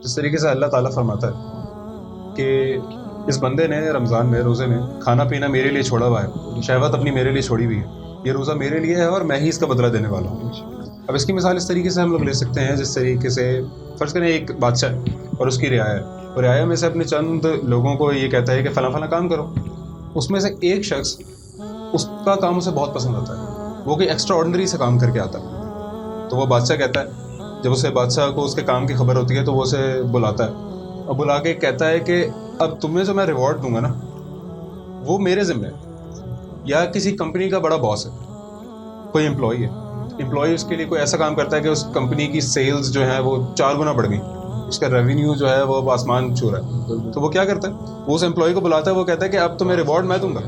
جس طریقے سے اللہ تعالیٰ فرماتا ہے کہ اس بندے نے رمضان میں روزے میں کھانا پینا میرے لیے چھوڑا ہوا ہے، شہوت اپنی میرے لیے چھوڑی ہوئی ہے، یہ روزہ میرے لیے ہے اور میں ہی اس کا بدلہ دینے والا ہوں. اب اس کی مثال اس طریقے سے ہم لوگ لے سکتے ہیں جس طریقے سے فرض کریں ایک بادشاہ ہے اور اس کی رعایا ہے، اور رعایا میں سے اپنے چند لوگوں کو یہ کہتا ہے کہ فلاں فلاں کام کرو. اس میں سے ایک شخص اس کا کام اسے بہت پسند آتا ہے، وہ کوئی ایکسٹرا آرڈنری سے کام کر کے آتا ہے. تو وہ بادشاہ کہتا ہے، جب اسے بادشاہ کو اس کے کام کی خبر ہوتی ہے تو وہ اسے بلاتا ہے اور بلا کے کہتا ہے کہ اب تمہیں جو میں ریوارڈ دوں گا نا وہ میرے ذمہ ہے. یا کسی کمپنی کا بڑا باس ہے، کوئی امپلائی ہے، امپلائی اس کے لیے کوئی ایسا کام کرتا ہے کہ اس کمپنی کی سیلز جو ہیں وہ 4 گنا بڑھ گئی، اس کا ریونیو جو ہے وہ آسمان چھو رہا ہے. تو وہ کیا کرتا ہے، وہ اس امپلائی کو بلاتا ہے، وہ کہتا ہے کہ اب تمہیں ریوارڈ میں دوں گا.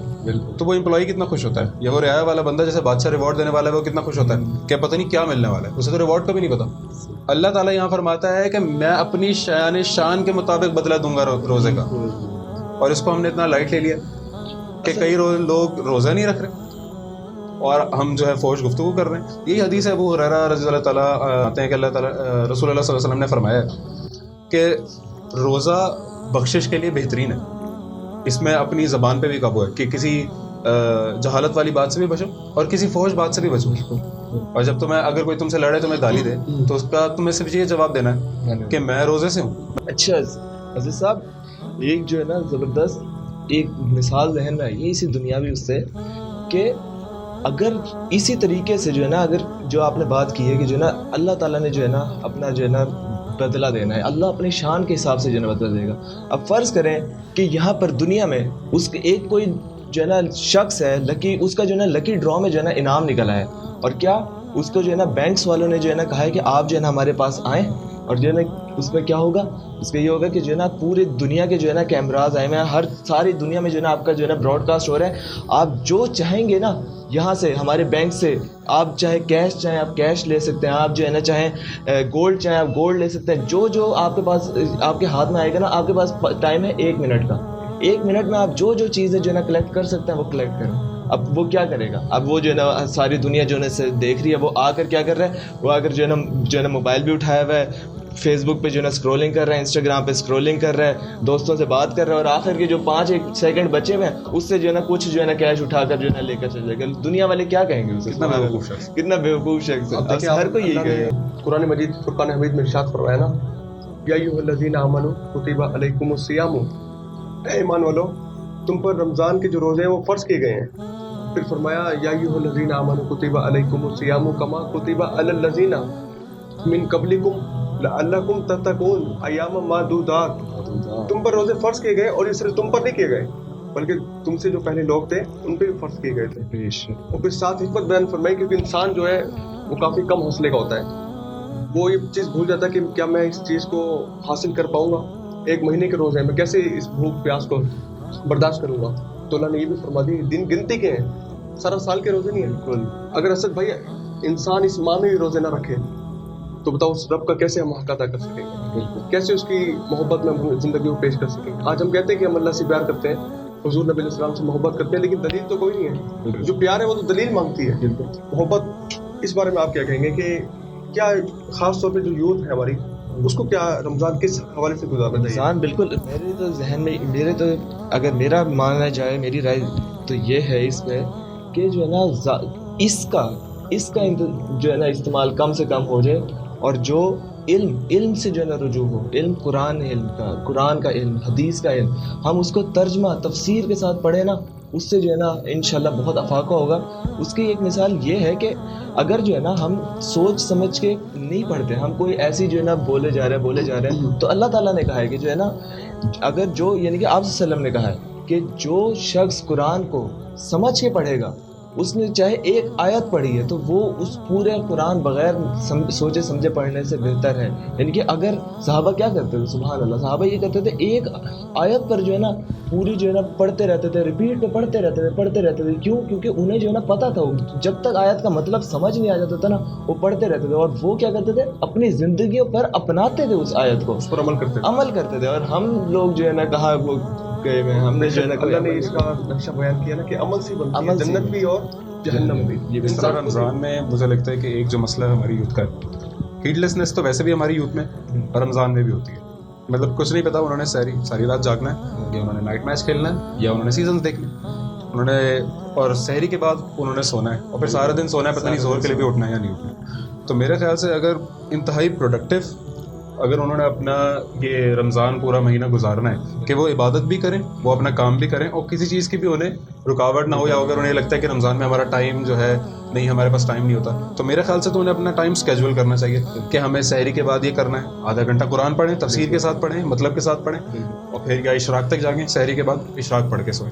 تو وہ امپلائی کتنا خوش ہوتا ہے، یا وہ رعایا والا بندہ جیسے بادشاہ ریوارڈ دینے والا ہے وہ کتنا خوش ہوتا ہے کہ پتہ نہیں کیا ملنے والا ہے، اسے تو ریوارڈ کا بھی نہیں پتا. اللہ تعالیٰ یہاں فرماتا ہے کہ میں اپنی شان کے مطابق بدلہ دوں گا روزے کا. اور اس کو ہم نے اتنا لائٹ لے لیا کہ کئی لوگ روزہ نہیں رکھ رہے اور ہم جو ہے فوش گفتگو کر رہے ہیں. یہی حدیث ہے ابو ہریرہ رضی اللہ تعالیٰ آتے ہیں کہ اللہ تعالیٰ رسول اللہ صلی اللہ علیہ وسلم نے فرمایا ہے کہ روزہ بخشش کے لیے بہترین ہے، اس میں اپنی زبان پہ بھی قابو ہے کہ کسی جہالت والی بات سے بھی بچو اور کسی فوش بات سے بھی بچو. اور جب تمہیں اگر کوئی تم سے لڑے تمہیں گالی دے تو اس کا تمہیں صرف یہ جواب دینا ہے کہ میں روزے سے ہوں. اچھا عزیز صاحب، ایک جو ہے نا زبردست ایک مثال ذہن میں آئی ہے اسی دنیاوی اس سے کہ اگر اسی طریقے سے جو ہے نا اگر جو آپ نے بات کی ہے کہ جو ہے نا اللہ تعالیٰ نے جو ہے نا اپنا جو ہے نا بدلہ دینا ہے، اللہ اپنی شان کے حساب سے جو ہے نا بدلہ دے گا. اب فرض کریں کہ یہاں پر دنیا میں اس کے ایک کوئی جو ہے نا شخص ہے لکی، اس کا جو ہے نا لکی ڈرا میں جو ہے نا انعام نکلا ہے، اور کیا اس کو جو ہے نا بینکس والوں نے جو ہے نا کہا ہے کہ آپ جو ہے نا ہمارے پاس آئیں، اور جو ہے نا اس میں کیا ہوگا، اس کا یہ ہوگا کہ جو ہے نا پوری دنیا کے جو ہے نا کیمراز آئے ہوئے ہیں، ہر ساری دنیا میں جو ہے نا آپ کا جو ہے نا براڈ کاسٹ ہو رہا ہے. آپ جو چاہیں گے نا یہاں سے ہمارے بینک سے، آپ چاہے کیش چاہیں آپ کیش لے سکتے ہیں، آپ جو ہے نا چاہیں گولڈ چاہیں آپ گولڈ لے سکتے ہیں. جو آپ کے پاس آپ کے ہاتھ میں آئے گا نا، آپ کے پاس ٹائم ہے 1 منٹ کا، 1 منٹ میں آپ جو چیزیں جو ہے نا کلیکٹ کر سکتے ہیں وہ کلیکٹ کریں. اب وہ کیا کرے گا، اب وہ جو ہے نا ساری دنیا جو ہے نا دیکھ رہی ہے، وہ آ کر کیا کر رہا ہے، وہ آ کر جو ہے نا موبائل بھی اٹھایا ہوا ہے، فیس بک پہ جو ہے نا اسکرولنگ کر رہا ہے، انسٹاگرام پہ اسکرولنگ کر رہا ہے، دوستوں سے بات کر رہا ہے، اور آخر کے جو 5 سیکنڈ بچے ہوئے ہیں اس سے جو ہے نا کچھ جو ہے نا کیش اٹھا کر جو ہے نا لے کر چل جائے گا. دنیا والے کیا کہیں گے اسے، کتنا بیوقوف شخص، کتنا بیوقوف شخص ہے. ہر کوئی یہی کہے گا. قرآن مجید فرقان حمید میں ارشاد فرمایا نا، یا ایھا الذین آمنوا کتب علیکم الصیام، اے ایمان والو تم پر رمضان کے جو روزے ہیں وہ فرض کیے گئے ہیں. پھر فرمایا یا ایھا الذین آمنوا کتب علیکم الصیام کما کتب علی الذین من قبلکم لعلکم تتقون ایاما معدودات. تم پر روزے فرض کیے گئے، اور یہ صرف تم پر نہیں کیے گئے بلکہ تم سے جو پہلے لوگ تھے ان پہ بھی فرض کیے گئے تھے. اور پھر ساتھ حکمت بیان فرمائی، کیونکہ انسان جو ہے وہ کافی کم حوصلے کا ہوتا ہے، وہ یہ چیز بھول جاتا ہے کہ کیا میں اس چیز کو حاصل کر پاؤں گا، 1 مہینے کے روزے میں کیسے اس بھوک پیاس کو برداشت کروں گا. تو اللہ نے یہ بھی فرما دی دن گنتی کے ہیں، سارا سال کے روزے نہیں ہیں. بالکل. اگر اسد بھائی انسان اس ماہ میں بھی روزے نہ رکھے تو بتاؤ اس رب کا کیسے ہم حق ادا کر سکیں گے، کیسے اس کی محبت میں ہم زندگی کو پیش کر سکیں گے. آج ہم کہتے ہیں کہ ہم اللہ سے پیار کرتے ہیں، حضور نبی علیہ السلام سے محبت کرتے ہیں، لیکن دلیل تو کوئی نہیں ہے. جو پیار ہے وہ تو دلیل مانگتی ہے. محبت اس بارے میں آپ کیا کہیں گے کہ کیا خاص طور پہ جو یوتھ ہے ہماری، اس کو کیا رمضان کس حوالے سے گزارنا چاہیے؟ رمضان بالکل میرے تو ذہن میں، میرے تو اگر میرا مانا جائے، میری رائے تو یہ ہے اس میں کہ جو ہے نا اس کا جو ہے نا استعمال کم سے کم ہو جائے، اور جو علم سے جو ہے نا رجوع ہو، علم قرآن کا علم، حدیث کا علم، ہم اس کو ترجمہ تفسیر کے ساتھ پڑھیں نا، اس سے جو ہے نا انشاءاللہ بہت افاقہ ہوگا. اس کی ایک مثال یہ ہے کہ اگر جو ہے نا ہم سوچ سمجھ کے نہیں پڑھتے، ہم کوئی ایسی جو ہے نا بولے جا رہے ہیں، تو اللہ تعالیٰ نے کہا ہے کہ جو ہے نا اگر جو یعنی کہ آپ صلی اللہ علیہ وسلم نے کہا ہے کہ جو شخص قرآن کو سمجھ کے پڑھے گا، اس نے چاہے 1 آیت پڑھی ہے تو وہ اس پورے قرآن بغیر سوچے سمجھے پڑھنے سے بہتر ہے. یعنی کہ اگر صحابہ کیا کرتے تھے، سبحان اللہ، صحابہ یہ کرتے تھے 1 آیت پر جو ہے نا پوری جو ہے نا پڑھتے رہتے تھے، ریپیٹ پہ پڑھتے رہتے تھے. کیوں؟ کیونکہ انہیں جو ہے نا پتہ تھا، جب تک آیت کا مطلب سمجھ نہیں آ جاتا تھا نا وہ پڑھتے رہتے تھے، اور وہ کیا کرتے تھے اپنی زندگیوں پر اپناتے تھے اس آیت کو، اس پر عمل کرتے تھے. اور ہم لوگ جو ہے نا کہاں وہ گئے ہوئے، ہم نے جو ہے نا اللہ نے اس کا نقشہ بیان کیا نا کہ عمل سے بنتی ہے جنت بھی اور جہنم بھی. اس طرح رمضان میں مجھے لگتا ہے کہ ایک جو مسئلہ ہے ہماری یوتھ کا، ہیڈ لیسنس تو ویسے بھی ہماری یوتھ میں اور رمضان میں بھی ہوتی ہے. मतलब कुछ नहीं पता, उन्होंने सारी रात जागना है, या उन्होंने नाइट मैच खेलना है, या उन्होंने सीजन देखने, उन्होंने और सहरी के बाद उन्होंने सोना है, और फिर सारा दिन सोना है, पता नहीं जोर के लिए भी उठना है या नहीं उठना है। तो मेरे ख्याल से अगर इंतहाई प्रोडक्टिव अगर उन्होंने अपना ये रमज़ान पूरा महीना गुजारना है कि वो इबादत भी करें, वो अपना काम भी करें, और किसी चीज़ की भी उन्हें रुकावट ना हो, या अगर उन्हें लगता है कि रमज़ान में हमारा टाइम जो है नहीं, हमारे पास टाइम नहीं होता, तो मेरे ख्याल से तो उन्हें अपना टाइम स्केड्यूल करना चाहिए कि हमें सहरी के बाद ये करना है, आधा घंटा कुरान पढ़ें, तफसीर के साथ पढ़ें, मतलब के साथ पढ़ें, और फिर या इशराक तक जागें, सहरी के बाद इशराक पढ़ के सोएं,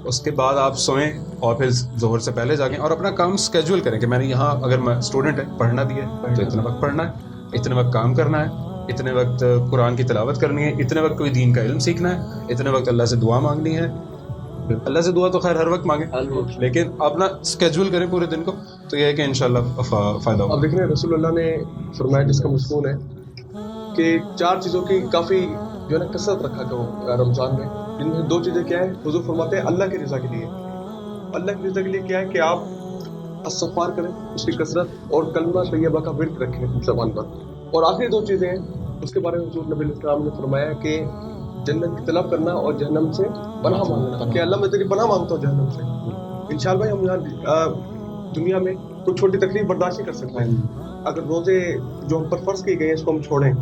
उसके बाद आप सोएं, और फिर ज़ोहर से पहले जागें, और अपना काम स्केड्यूल करें कि मैंने यहाँ, अगर मैं स्टूडेंट है, पढ़ना भी है तो इतने वक्त पढ़ना है, इतने वक्त काम करना है, इतने वक्त कुरान की तिलावत करनी है, इतने वक्त कोई दीन का इल्म सीखना है, इतने वक्त अल्लाह से दुआ मांगनी है। अल्लाह से दुआ तो खैर हर वक्त मांगे, लेकिन अपना स्केड्यूल करें पूरे दिन को, तो यह है कि इंशाल्लाह फ़ायदा होगा। अब देख रहे हैं रसूलुल्लाह ने फरमाया, जिसका मज़मून है कि 4 चीज़ों की काफ़ी जो है ना कसरत रखा करो रमज़ान में, जिनमें 2 चीज़ें क्या है, हुज़ूर फरमाते हैं अल्लाह की रज़ा के लिए। अल्लाह की रज़ा के लिए क्या है कि आप इस्तिग़फ़ार करें, उसकी कसरत, और कलमा तैयबा का विर्द रखें ज़बान पर। और आखिरी 2 चीज़ें हैं, उसके बारे में हुज़ूर नबी अलैहिस्सलाम ने फरमाया कि जन्नत की तलब करना और जहन्नम से पनाह मांगना, कि अल्लाह मैं तेरी पनाह मांगता हूँ जहन्नम से। इंशाअल्लाह हम यहाँ दुनिया में कोई छोटी तकलीफ बर्दाश्त नहीं कर सकते हैं, अगर रोज़े जो हम पर फ़र्ज़ किए गए हैं इसको हम छोड़ें,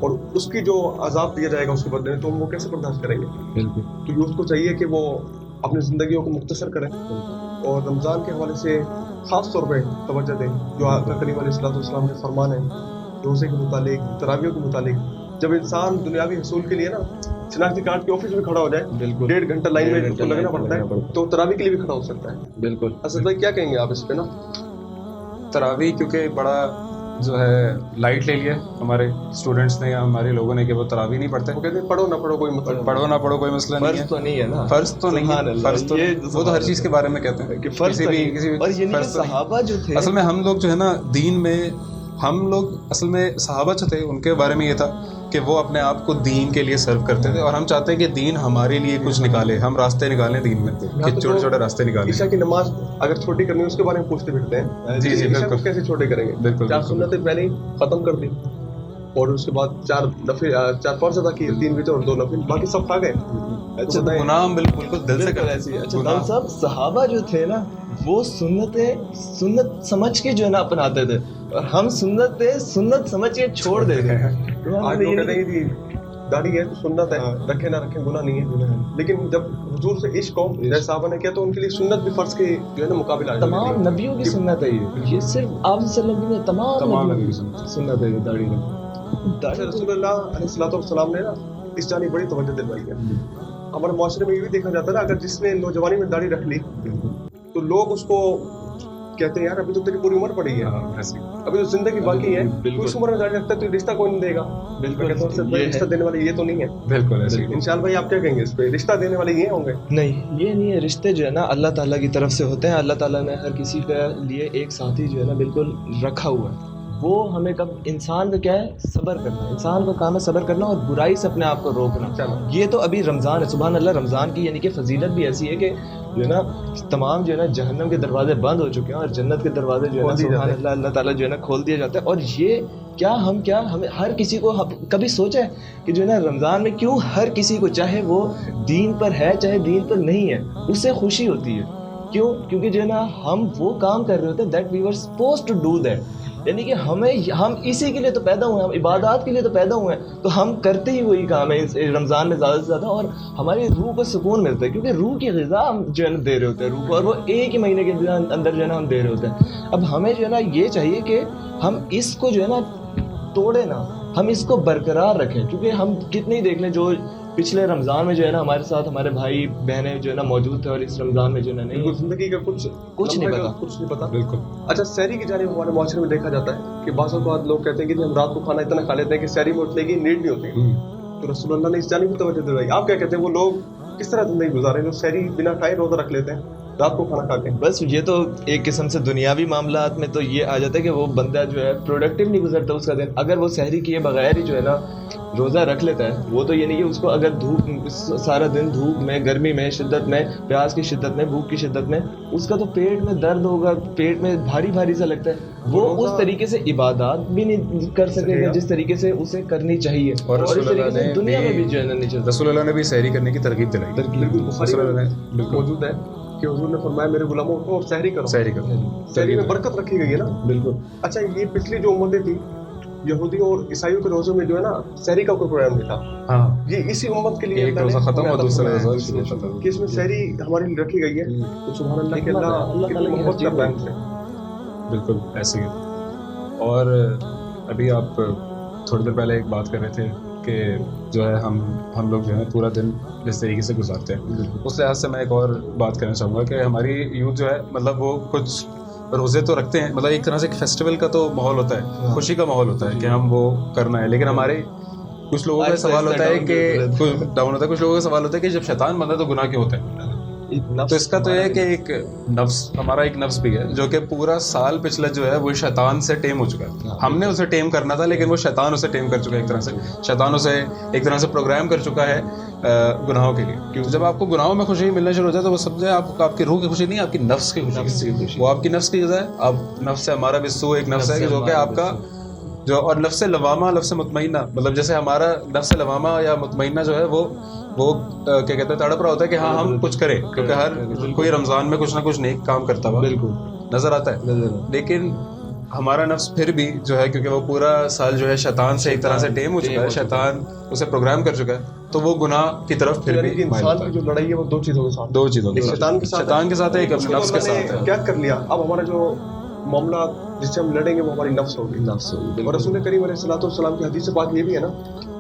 और उसकी जो अज़ाब दिया जाएगा उसके बदले में, तो हम वो कैसे बर्दाश्त करेंगे? बिल्कुल। तो यूथ को चाहिए कि वो अपनी ज़िंदगियों को मुख्तसर करें, और रमज़ान के हवाले से ख़ास तौर पर तवज्जो दें, जो आका करीम अलैहिस्सलाम ने फरमान है रोज़े के मुतालिक, तरावियों के मुतालिक। जब इंसान दुनियावी हसूल के लिए ना शनाख्ती कार्ड के ऑफिस में खड़ा हो जाए, बिल्कुल 1.5 घंटा लाइन में उसको लगना पड़ता है, तो तरावी के लिए भी खड़ा हो सकता है। बिल्कुल। असद भाई क्या कहेंगे आप इस पे ना? तरावी क्योंकि बड़ा जो है लाइट ले लिया हमारे स्टूडेंट्स ने या हमारे लोगों ने, कि वो तरावी नहीं पढ़ते, वो कहते हैं पढ़ो ना पढ़ो कोई मतलब, पढ़ो ना पढ़ो कोई मसला नहीं है, फर्ज तो नहीं है ना, फर्ज तो नहीं है, फर्ज तो ये वो तो हर चीज़ के बारे में कहते हैं कि फर्ज किसी भी और ये नहीं फर्ज तो नहीं। सहाबा जो थे, असल में हम लोग जो है ना दीन में, हम लोग असल में सहाबा जो थे उनके बारे में ये था कि वो अपने आप को दीन के लिए सर्व करते थे, और हम चाहते हैं कि दीन हमारे लिए कुछ निकाले, हम रास्ते निकालें दीन में, कि छोटे छोटे रास्ते निकालें। ईशा की नमाज अगर छोटी करनी है उसके बारे में पूछते फिरते हैं, जी, ईशा बिल्कुल। को कैसे छोटे करेंगे? बिल्कुल, 4 बिल्कुल। सुन्नतें पहले ही ख़त्म कर दी, और उसके बाद 4 फ़र्ज़ अदा किए, 3 वितर और 2 नफिल, बाकी सब खा गए। अच्छा, बताएं। गुनाह बिल्कुल दिल से करते ऐसी। हैं। अच्छा गुनाह- दान साहब, सहाबा जो थे ना वो सुन्नत समझ के जो है ना अपनाते थे, और हम सुन्नत समझ के छोड़ देते हैं। आज लोग कहते हैं कि दाढ़ी है तो सुन्नत है, रखे ना रखे गुनाह नहीं है, लेकिन जब हुजूर से इश्क हो जैसे साहबा ने किया, तो उनके लिए सुन्नत भी फर्ज के जो है ना मुकाबिला आ जाती है। तमाम नबियों की सुन्नत है ये सिर्फ आप सल्लल्लाहु अलैहि वसल्लम, तमाम नबियों की सुन्नत है ये दाढ़ी अच्छा, रखना। रसूलुल्लाह अलैहिस्सलाम ने ना इस जानी बड़ी तवज्जो दिलवाई है। हमारे माशरे में ये भी देखा जाता है ना, अगर जिसने नौजवानी में दाढ़ी रख ली तो लोग उसको कहते हैं यार अभी तो तेरी पूरी उम्र पड़ी है, अभी तो जिंदगी बाकी है, तू इस उम्र में दाढ़ी रखता है तो रिश्ता कोई नहीं देगा। बिल्कुल, कहता हूं भाई रिश्ता देने वाले ये तो नहीं है। बिल्कुल ऐसे ही। इंशाल्लाह भाई आप क्या कहेंगे इस पे, रिश्ता देने वाले ये होंगे? नहीं, ये नहीं है। रिश्ते जो है ना अल्लाह ताला की तरफ से होते हैं। अल्लाह ताला ने हर किसी के लिए एक साथी जो है ना बिल्कुल रखा हुआ है। वो हमें कब, इंसान का क्या है, सब्र करना, इंसान का काम है सब्र करना और बुराई से अपने आप को रोकना। ये तो अभी रमज़ान है, सुभान अल्लाह, रमज़ान की यानी कि फजीलत भी ऐसी है कि जो है ना तमाम जो है ना जहन्नम के दरवाजे बंद हो चुके हैं और जन्नत के दरवाजे जो है ना सुभान अल्लाह, अल्लाह ताला जो है ना खोल दिया जाता है। और ये क्या हमें हर किसी को कभी सोचा है कि जो है ना रमज़ान में क्यों हर किसी को, चाहे वो दीन पर है चाहे दीन पर नहीं है, उससे खुशी होती है? क्यों? क्योंकि जो है ना हम वो काम कर रहे होते हैं that we were supposed to do that, यानी कि हम इसी के लिए तो पैदा हुए हैं, हम इबादत के लिए तो पैदा हुए हैं, तो हम करते ही वही काम है इस रमज़ान में ज़्यादा से ज़्यादा, और हमारी रूह को सुकून मिलता है क्योंकि रूह की ग़िज़ा हम जो है ना दे रहे होते हैं रूह को, और वो एक ही महीने के अंदर जो है ना हम दे रहे होते हैं। अब हमें जो है ना ये चाहिए कि हम इसको जो है ना तोड़े ना, हम इसको बरकरार रखें, क्योंकि हम कितने ही देख लें जो पिछले रमज़ान में जो है ना हमारे साथ हमारे भाई बहनें जो है ना मौजूद थे और इस रमज़ान में जो है ना नहीं, जिंदगी का कुछ नहीं पता, कुछ नहीं पता। बिल्कुल। अच्छा, सहरी की जानिब हमारे माशरे में देखा जाता है कि बाज़ औक़ात लोग कहते हैं कि हम रात को खाना इतना खा लेते हैं कि सहरी में उठने की नीड नहीं होती, तो रसूलुल्लाह ने इस जानिब भी तवज्जो दिलवाई। आप क्या कहते हैं, वो लोग किस तरह ज़िंदगी गुजारे जो सहरी बिना खाए रोज़ा रख लेते हैं? रात को खाना खा के। बस ये तो एक किस्म से दुनियावी मामलात में तो ये आ जाता है कि वो बंदा जो है प्रोडक्टिव नहीं गुजरता उसका दिन। अगर वो सहरी किए बगैर ही जो है ना रोज़ा रख लेता है, वो तो ये नहीं कि उसको अगर धूप सारा दिन धूप में, गर्मी में, शिद्दत में, प्यास की शिद्दत में, भूख की शिद्दत में, उसका तो पेट में दर्द होगा, पेट में भारी भारी सा लगता है, वो उस तरीके से इबादत भी नहीं कर सकेगा जिस तरीके से उसे करनी चाहिए। और इस तरीके से दुनिया में भी जो है ना नहीं चलता। रसूलुल्लाह ने भी सहरी करने की तरकीब दिलाई। बिल्कुल मौजूद है कि हुजूर ने फरमाया मेरे गुलामों को सहरी करो, सहरी करो, सहरी में बरकत रखी गई है ना। बिल्कुल। अच्छा, ये पिछली जो उम्मतें थी यहूदी और ईसाइयों के रोज़ों में जो है ना सहरी का कोई प्रोग्राम नहीं था। हाँ, ये इसी उम्मत के लिए एक रोज़ा खत्म और दूसरा रोज़ा शुरू होता था कि इसमें सहरी हमारे लिए रखी गई है। तो सुभान अल्लाह कि अल्लाह कितनी मोहब्बत कर रहा है हमसे। बिल्कुल ऐसे ही। और अभी आप थोड़ी देर पहले एक बात कर रहे थे कि जो है हम लोग जो है पूरा दिन जिस तरीके से गुजारते हैं, उस लिहाज से मैं एक और बात करना चाहूँगा कि हमारी यूथ जो है मतलब वो कुछ रोज़े तो रखते हैं, मतलब एक तरह से एक फेस्टिवल का तो माहौल होता है, खुशी का माहौल होता है कि हम वो करना है, लेकिन हमारे कुछ लोगों का सवाल होता है कि डाउन होता है, कुछ लोगों का सवाल होता है कि जब शैतान बनता है तो गुनाह क्यों होता है। तो इसका तो है कि एक नफ्स, हमारा एक नफ्स भी है जो कि पूरा साल पिछला जो है वो शैतान से टेम हो चुका है। हमने उसे टेम करना था लेकिन वो शैतान उसे टेम कर चुका है। एक तरह से शैतान उसे एक तरह से प्रोग्राम कर चुका है गुनाहों के लिए। क्योंकि जब आपको गुनाहों में खुशी मिलना शुरू हो जाए तो वो समझे आपकी रूह की खुशी नहीं, आपकी नफ्स की खुशी। वो आपकी नफ्स की जगह है। अब नफ्स से हमारा बिस्सू एक नफ्स है जो कि आपका जो, और नफ्स लवामा, नफ्स मुतमईना, मतलब जैसे हमारा नफ्स लवामा या मुतमईना जो है वो क्या कहते हैं, तड़प रहा होता है कि हाँ हम कुछ करें, क्योंकि हर कोई रमज़ान में कुछ ना कुछ नेक काम करता हुआ बिल्कुल नज़र आता है। लेकिन हमारा नफ्स फिर भी जो है, क्योंकि वो पूरा साल जो है शैतान से एक तरह से टेम हो चुका है, शैतान उसे प्रोग्राम कर चुका है, तो वो गुनाह की तरफ फिर भी इंसान की जो लड़ाई है वो दो चीज़ों के साथ, दो चीज़ों के शैतान के साथ है, एक अपने नफ्स के साथ है। क्या कर लिया, अब हमारा जो मामला जिससे हम लड़ेंगे वो हमारी नफ्स होगी। और रसूल करीम अलैहिस्सलाम की हदीस से बात ये भी है ना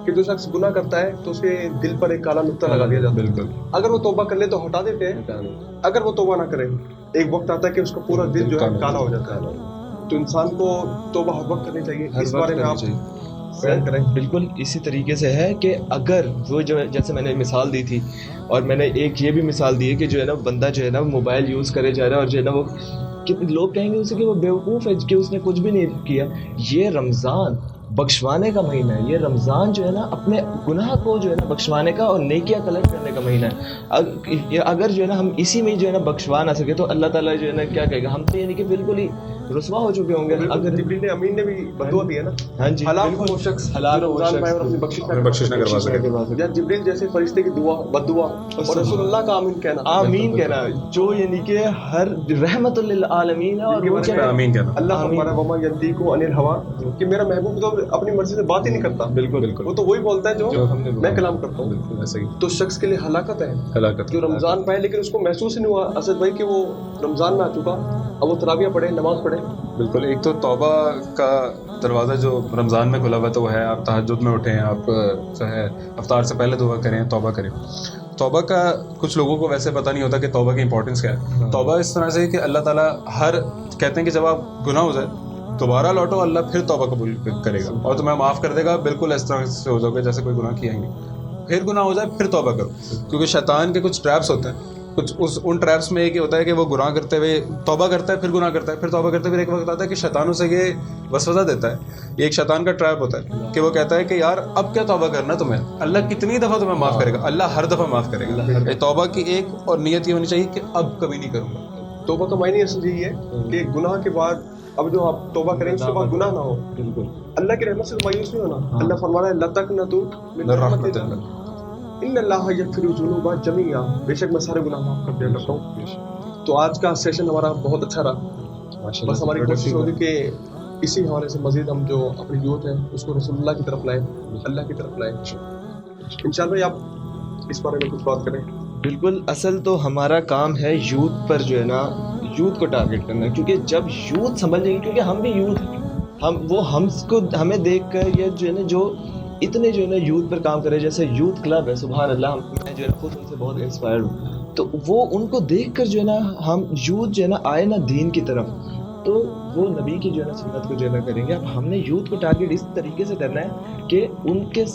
कि जो शख्स गुनाह करता है तो उसके दिल पर एक काला नुक्ता लगा दिया जाता है। बिल्कुल। अगर वो तौबा कर ले तो हटा देते हैं, अगर वो तौबा ना करे एक वक्त आता है कि उसका पूरा दिल जो है काला हो जाता है। तो इंसान को तौबा हर वक्त करनी चाहिए। इस बारे में आप बयान करें। बिल्कुल इसी तरीके से है कि अगर वो जो है, जैसे मैंने मिसाल दी थी और मैंने एक ये भी मिसाल दी है कि जो है ना बंदा जो है ना मोबाइल यूज़ करे जा रहा है और जो है ना वो लोग कहेंगे उसे कि वो बेवकूफ़ है कि उसने कुछ भी नहीं किया। ये रमज़ान बख्शवाने का महीना है। ये रमज़ान जो है ना अपने गुनाह को जो है ना बख्शवाने का और नेकियां कलेक्ट करने का महीना है। अगर जो है ना हम इसी में जो है ना बख्शवा ना सके तो अल्लाह ताला जो है ना क्या कहेगा, हम तो यानी कि बिल्कुल ही रुसवा हो चुके होंगे। अगर जिब्रील अमीन ने भी बदुआ दी है ना, हाँ जी, हलाल हो वो शख्स हलाल हो वो रमज़ान में शख्स और अपनी बख्शिश न करवा सके। या जिब्रील जैसे फरिश्ते की दुआ बदुआ और रसूलुल्लाह का आमीन कहना, आमीन कहना, जो यानी कि हर रहमतुल लिल आलमीन है। और वो आमीन कहना, अल्लाह हमारा वमा यंतीकु अनिल हवा, कि मेरा महबूब तो अपनी मर्जी से बात ही नहीं करता। बिल्कुल बिल्कुल, वो तो वही बोलता है जो मैं कलाम करता हूँ। बिल्कुल ऐसे ही। तो शख्स के लिए हलाकत है, हलाकत जो रमज़ान पाए लेकिन उसको महसूस नहीं हुआ असद भाई कि वो रमज़ान में आ चुका, अब वो तरावियाँ पढ़े, नमाज पढ़े। बिल्कुल। एक तो तौबा का दरवाज़ा जो रमज़ान में खुला हुआ तो वो है आप तहज्जुद में उठें, आप जो है अफ्तार से पहले दुआ करें, तौबा करें। तौबा का कुछ लोगों को वैसे पता नहीं होता कि तौबा की इंपॉर्टेंस क्या है। तौबा इस तरह से कि अल्लाह ताला हर कहते हैं कि जब आप गुनाह हो जाए दोबारा लौटो, अल्लाह फिर तौबा कबूल करेगा और तुम्हें माफ़ कर देगा। बिल्कुल इस तरह से हो जाओगे जैसे कोई गुनाह किया ही नहीं। फिर गुनाह हो जाए फिर तौबा करो, क्योंकि शैतान के कुछ ट्रैप्स होते हैं। कुछ उन ट्रैप्स में एक ही होता है कि वो गुनाह करते हुए तौबा करता है, फिर गुनाह करता है, फिर तौबा करते हुए एक वक्त आता है कि शैतान उसे ये वसवसा देता है। ये एक शैतान का ट्रैप होता है कि वो कहता है कि यार अब क्या तौबा करना तुम्हें, अल्लाह कितनी दफ़ा तुम्हें माफ़ करेगा, अल्लाह हर दफ़ा माफ़ करेगा। तौबा की एक और नियत ये होनी चाहिए कि अब कभी नहीं करूँगा। तौबा का मायने असल यही है कि गुनाह के बाद अब जो आप तौबा करें उसके बाद गुनाह ना हो। बिल्कुल अल्लाह की रहमत से मायूस नहीं होना। अल्लाह फरमाता है लतकनतु मिन रहमतिल्लाह इन्नल्लाह यगफिरु ज़ुनूबा जमीआ, बेशक मैं सारे गुनाह माफ कर दिया करता हूँ। तो आज का सेशन हमारा बहुत अच्छा रहा। बस हमारी कोशिश होगी कि इसी हवाले से मज़ीद हम जो अपनी यूथ है उसको रसूलुल्लाह की तरफ लाएं, अल्लाह की तरफ लाएं। इंशाअल्लाह आप इस बारे में कुछ बात करें। बिल्कुल, असल तो हमारा काम है यूथ पर जो है ना यूथ को टारगेट करना, क्योंकि जब यूथ समझ जाएगी, क्योंकि हम भी यूथ हैं, हमें देख कर या जो है ना जो इतने जो है ना यूथ पर काम करे, जैसे यूथ क्लब है, सुभान अल्लाह, मैं जो है खुद उनसे बहुत इंस्पायर्ड हूँ। तो वो उनको देख कर जो है ना हम यूथ जो है ना आए ना दीन की तरफ, तो वो नबी की जो है ना सुन्नत को जो है ना करेंगे। अब हमने यूथ को टारगेट इस तरीके से करना है कि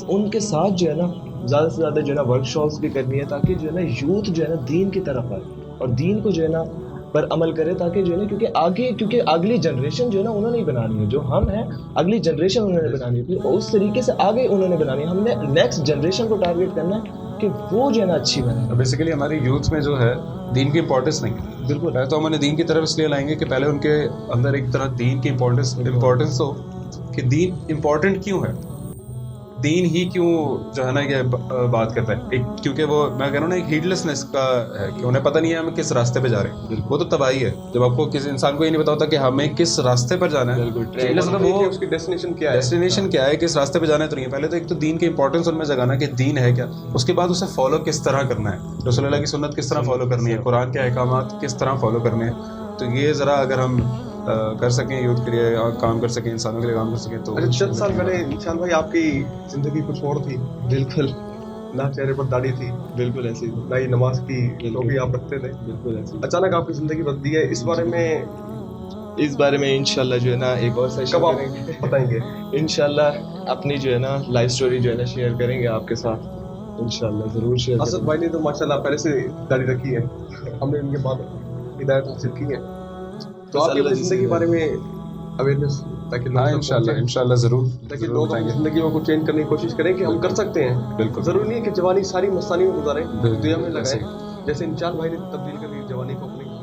उनके साथ जो है ना ज़्यादा से ज़्यादा जो है ना वर्कशॉप्स भी करनी है, ताकि जो है ना यूथ जो है ना दीन की तरफ आए। اور دین کو جو ہے نا پر عمل کرے, تاکہ جو ہے نا کیونکہ اگلی جنریشن جو ہے نا انہوں نے ہی بنانی ہے, جو ہم ہیں اگلی جنریشن انہوں نے بنانی ہے, اور اس طریقے سے آگے انہوں نے بنانی ہے. ہم نے نیکسٹ جنریشن کو ٹارگیٹ کرنا ہے کہ وہ جو ہے نا اچھی بنے. بیسیکلی ہماری یوتھ میں جو ہے دین کی امپورٹنس نہیں ہے. بالکل پہلے تو ہم انہیں دین کی طرف اس لیے لائیں گے کہ پہلے ان کے اندر ایک طرح دین کی امپورٹنس ہو کہ دین امپورٹنٹ کیوں ہے, دین ہی کیوں جو ہے نا یہ بات کرتا ہے. ایک کیونکہ وہ میں کہہ رہا ہوں نا ایک ہیڈلیسنس کا ہے کہ انہیں پتہ نہیں ہے ہم کس راستے پہ جا رہے ہیں. وہ تو تباہی ہے جب آپ کو کسی انسان کو یہ نہیں پتا ہوتا کہ ہمیں کس راستے پر جانا ہے. وہ اس کی ڈیسٹینیشن کیا ہے, ڈیسٹینیشن کیا ہے, کس راستے پہ جانا ہے. تو نہیں, پہلے تو ایک تو دین کی امپورٹنس ان میں جگانا کہ دین ہے کیا, اس کے بعد اسے فالو کس طرح کرنا ہے, رسول اللہ کی سنت کس طرح فالو کرنی ہے, قرآن کے احکامات کس طرح فالو کرنے ہیں. تو یہ ذرا اگر ہم کر سکیں یوتھ کے لیے کام کر سکیں, انسانوں کے لیے کام کر سکیں تو. چند سال پہلے انشاء بھائی آپ کی زندگی کچھ اور تھی, بالکل نہ چہرے پر داڑھی تھی, بالکل ایسی نہ ہی نماز کی تو بھی آپ رکھتے تھے, بالکل ایسی. اچانک آپ کی زندگی بدلی ہے. اس بارے میں انشاءاللہ جو ہے نا ایک اور سیشن کب آپ کریں گے, بتائیں گے؟ انشاءاللہ اپنی جو ہے نا لائف سٹوری جو ہے نا شیئر کریں گے آپ کے ساتھ, انشاءاللہ ضرور شیئر. اسد بھائی نے تو ماشاءاللہ پہلے سے داڑھی رکھی ہے, ہم نے ان کے بعد ہدایت حاصل کی ہے, تو آپ کی اپنی زندگی کے بارے میں اویئرنیس تاکہ ہاں انشاءاللہ ضرور, تاکہ لوگ اپنی زندگیوں کو چینج کرنے کی کوشش کریں کہ ہم کر سکتے ہیں. بالکل ضروری نہیں ہے کہ جوانی ساری مستانی میں گزاریں, دنیا میں لگائیں, جیسے انشاء بھائی نے تبدیل کر دی جوانی کو اپنی